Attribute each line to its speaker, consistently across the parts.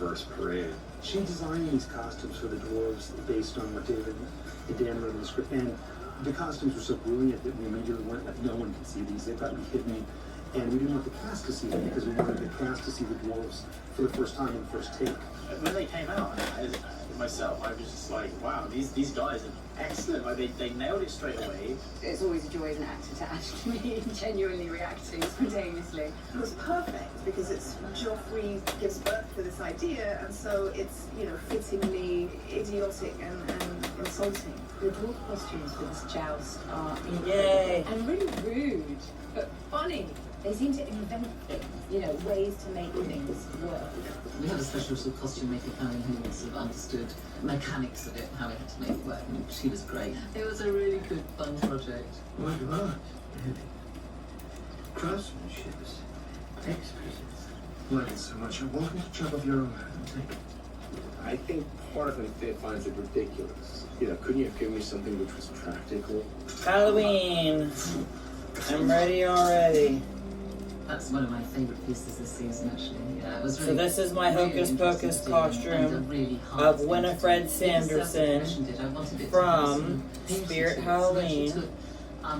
Speaker 1: reverse parade.
Speaker 2: She designed these costumes for the dwarves based on what David and Dan wrote in the script, and the costumes were so brilliant that we immediately went like, no one can see these, they've got to be hidden, and we didn't want the cast to see them because we wanted the cast to see the dwarves for the first time in the first take.
Speaker 1: When they came out, myself, I was just like, wow, these guys are excellent. Like they nailed it straight away.
Speaker 3: It's always a joy as an actor to actually be genuinely reacting spontaneously.
Speaker 4: It was perfect because it's Joffrey gives birth to this idea, and so it's, you know, fittingly idiotic and insulting.
Speaker 3: The dwarf costumes for this joust are
Speaker 5: Yay.
Speaker 3: and really rude, but funny. They seem to invent things, you know, ways to make things work.
Speaker 6: We had a special sort of costume maker coming who sort of understood mechanics of it, how we had to make it work, and she was great. It was a really good, fun project.
Speaker 7: What about craftsmanship is exquisite. Like it so much, I want you to chop off your own hand and take it.
Speaker 1: I think part of it finds it ridiculous. You know, couldn't you have given me something which was practical?
Speaker 5: Halloween. I'm ready already.
Speaker 6: That's one of my favourite pieces this season, actually. Yeah, it was really,
Speaker 5: So this is my
Speaker 6: really
Speaker 5: Hocus
Speaker 6: interesting
Speaker 5: Pocus
Speaker 6: to do, and a
Speaker 5: costume
Speaker 6: really
Speaker 5: of
Speaker 6: hard thing to
Speaker 5: Winifred
Speaker 6: do.
Speaker 5: Sanderson from Spirit Halloween.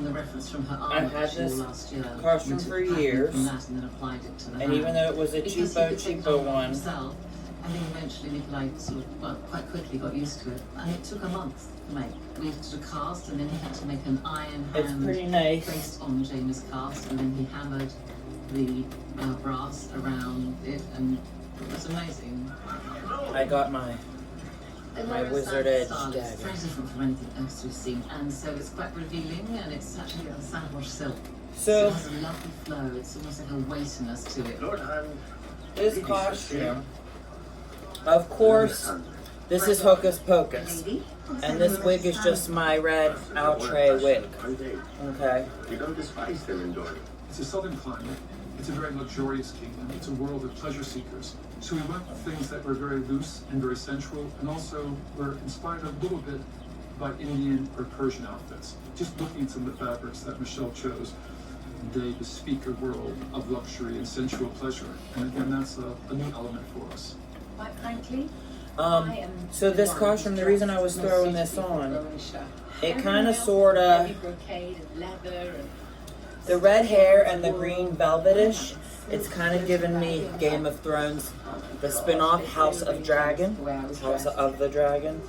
Speaker 6: The reference from her
Speaker 5: I've had this
Speaker 6: last year,
Speaker 5: costume for years,
Speaker 6: from that and then applied it to the
Speaker 5: and
Speaker 6: hand.
Speaker 5: even though it was a
Speaker 6: Because he
Speaker 5: cheapo
Speaker 6: could take it on
Speaker 5: one,
Speaker 6: himself, I think eventually Nikolai sort of, well, quite quickly got used to it. And it took a month to make. We had to cast, and then he had to make an iron
Speaker 5: it's
Speaker 6: hand
Speaker 5: pretty nice.
Speaker 6: based on Jamie's cast, and then he hammered the brass around it, and it was amazing.
Speaker 5: I got my Wizard Edge
Speaker 6: style is
Speaker 5: dagger.
Speaker 6: very different from anything else we've seen, and so it's quite revealing, and it's actually a sandwash silk.
Speaker 5: So
Speaker 6: It has a lovely flow. It's almost like a weightiness to it.
Speaker 1: Lord,
Speaker 5: this costume, of course, this is Hocus Pocus, and this wig is just my red outre wig. Okay.
Speaker 1: You don't despise them in Dorne.
Speaker 2: It's a southern climate. It's a very luxurious kingdom. It's a world of pleasure seekers. So we went with things that were very loose and very sensual, and also were inspired a little bit by Indian or Persian outfits. Just looking at some of the fabrics that Michelle chose, they bespeak a world of luxury and sensual pleasure. And again, that's a new element for us.
Speaker 3: Quite frankly,
Speaker 5: So this costume, the reason I was throwing this on, it kind of, sort of, the red hair and the green velvetish, it's kind of given me Game of Thrones, the spin-off House of Dragon, House of the Dragon.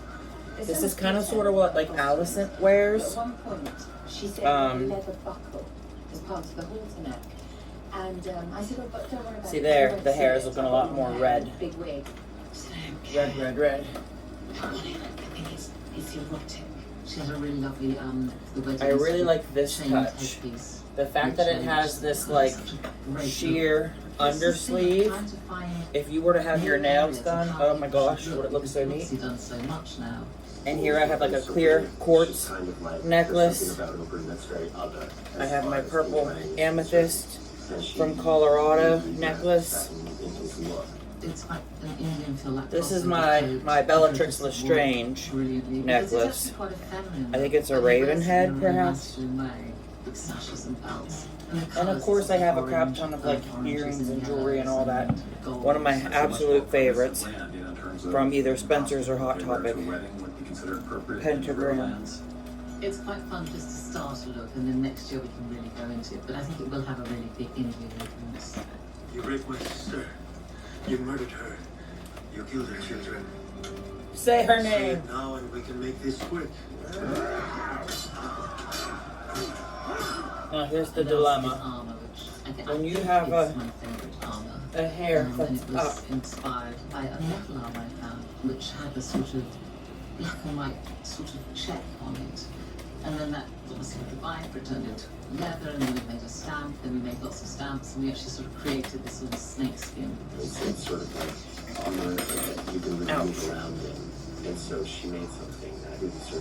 Speaker 5: This is kind of sort of what like Alicent wears.
Speaker 3: At one point, she said a leather buckle as part of the halter neck. And I said, oh, but don't worry about
Speaker 5: See
Speaker 3: it.
Speaker 5: there, the hair is looking a lot more red.
Speaker 3: Big wig.
Speaker 5: Red, red, red.
Speaker 6: I think it's erotic. She had a really lovely the wedding.
Speaker 5: I really like this
Speaker 6: chain
Speaker 5: touch.
Speaker 6: headpiece.
Speaker 5: The fact that it has this like sheer undersleeve. If you were to have your nails done, oh my gosh, would it look so neat.
Speaker 6: Done so much now.
Speaker 5: And here I have like a clear quartz necklace. I have my purple amethyst from Colorado necklace.
Speaker 6: It's quite an Indian feel. Like
Speaker 5: This is my Bellatrix Lestrange necklace. I think it's a raven head, perhaps. And of course I have a crap ton of like earrings and jewelry and all that. One of my absolute favorites from either Spencer's or Hot Topic, pentagram.
Speaker 6: It's quite fun just to start a look, and then next year we can really go into it. But I think it will have a really big Indian influence.
Speaker 7: You raped my sister. You murdered her. You killed her children.
Speaker 5: Say her
Speaker 7: Say
Speaker 5: name.
Speaker 7: it now and we can make this quick.
Speaker 5: Now here's the dilemma. When you have a hair
Speaker 6: and
Speaker 5: that's
Speaker 6: it was
Speaker 5: up,
Speaker 6: inspired by a metal arm I found, which had a sort of black and white sort of check on it. And then that obviously had the vibe, it turned into leather, and then we made a stamp, then we made lots of stamps, and we actually sort of created this sort of snake skin.
Speaker 1: It's sort of like armor that you can really move around in. And so she made something that is sort of